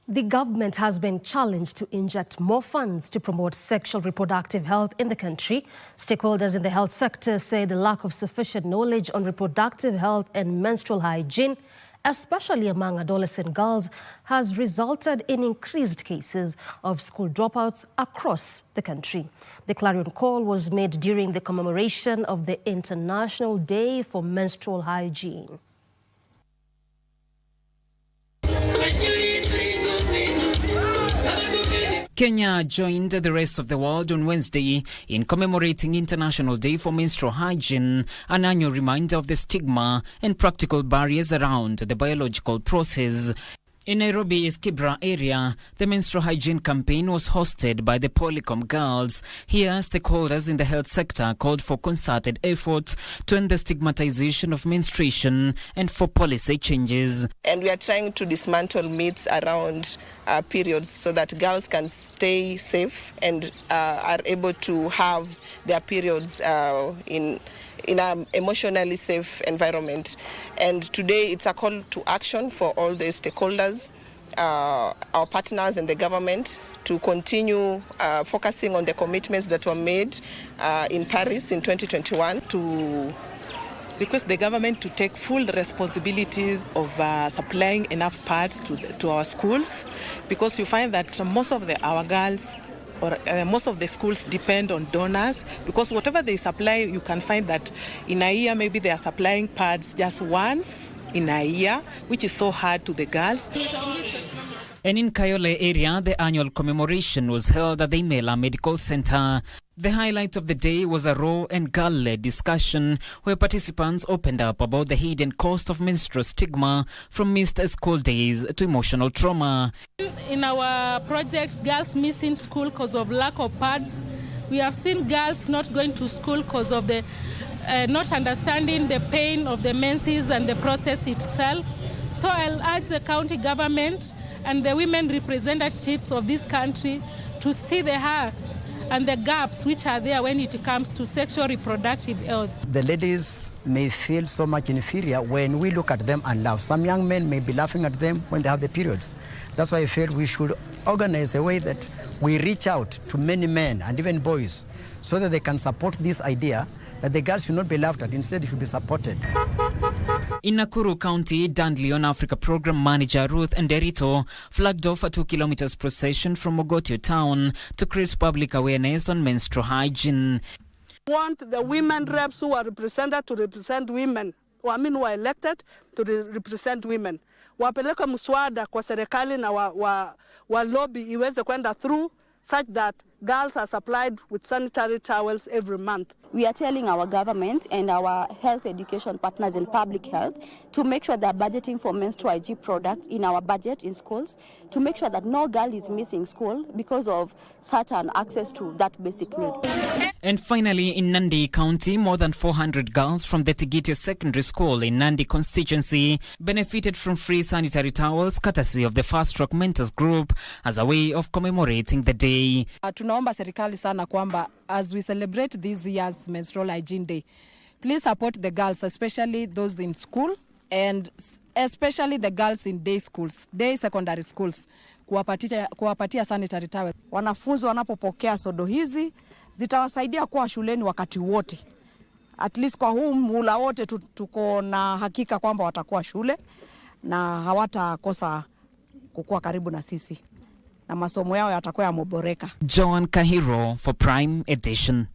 The government has been challenged to inject more funds to promote sexual reproductive health in the country. Stakeholders in the health sector say the lack of sufficient knowledge on reproductive health and menstrual hygiene, especially among adolescent girls, has resulted in increased cases of school dropouts across the country. The clarion call was made during the commemoration of the International Day for Menstrual Hygiene. Kenya joined the rest of the world on Wednesday in commemorating International Day for Menstrual Hygiene, an annual reminder of the stigma and practical barriers around the biological process. In Nairobi's Kibra area, the menstrual hygiene campaign was hosted by the Polycom girls. Here, stakeholders in the health sector called for concerted efforts to end the stigmatization of menstruation and for policy changes. And we are trying to dismantle myths around periods so that girls can stay safe and are able to have their periods in an emotionally safe environment. And today it's a call to action for all the stakeholders, our partners and the government to continue focusing on the commitments that were made in Paris in 2021. To request the government to take full responsibilities of supplying enough pads to our schools, because you find that most of our girls or most of the schools depend on donors, because whatever they supply, you can find that in a year maybe they are supplying pads just once in a year, which is so hard to the girls. And in Kayole area, the annual commemoration was held at the Imela Medical Center. The highlight of the day was a raw and girl-led discussion where participants opened up about the hidden cost of menstrual stigma, from missed school days to emotional trauma. In our project, girls missing school because of lack of pads. We have seen girls not going to school because of the not understanding the pain of the menses and the process itself. So I'll urge the county government and the women representatives of this country to see the heart and the gaps which are there when it comes to sexual reproductive health. The ladies may feel so much inferior when we look at them and laugh. Some young men may be laughing at them when they have the periods. That's why I feel we should organize a way that we reach out to many men and even boys so that they can support this idea that the girls should not be laughed at, instead it should be supported. In Nakuru County, Dandelion Africa Program Manager Ruth Nderito flagged off a 2 kilometers procession from Mogotio town to create public awareness on menstrual hygiene. We want the women reps who are represented to represent women, who are elected to represent women. Wapeleka mswada kwa serikali na wa lobby iweze kwenda through such that girls are supplied with sanitary towels every month. We are telling our government and our health education partners in public health to make sure they're budgeting for menstrual hygiene products in our budget in schools, to make sure that no girl is missing school because of certain access to that basic need. And finally, in Nandi County, more than 400 girls from the Tigitio Secondary School in Nandi constituency benefited from free sanitary towels courtesy of the Fast Track Mentors Group as a way of commemorating the day. Tunaomba serikali sana kwamba as we celebrate this year's Menstrual Hygiene Day, please support the girls, especially those in school and especially the girls in day schools, day secondary schools, kuwapatia sanitary towel. Wanafunzi wanapopokea sodo hizi zitawasaidia kuwa shuleni wakati wote. At least kwa huu muhula wote tuko na hakika kwamba watakuwa shule na hawatakosa kukua karibu na sisi, na masomo yao yatakuwa yameboreka. John Kahiro for Prime Edition.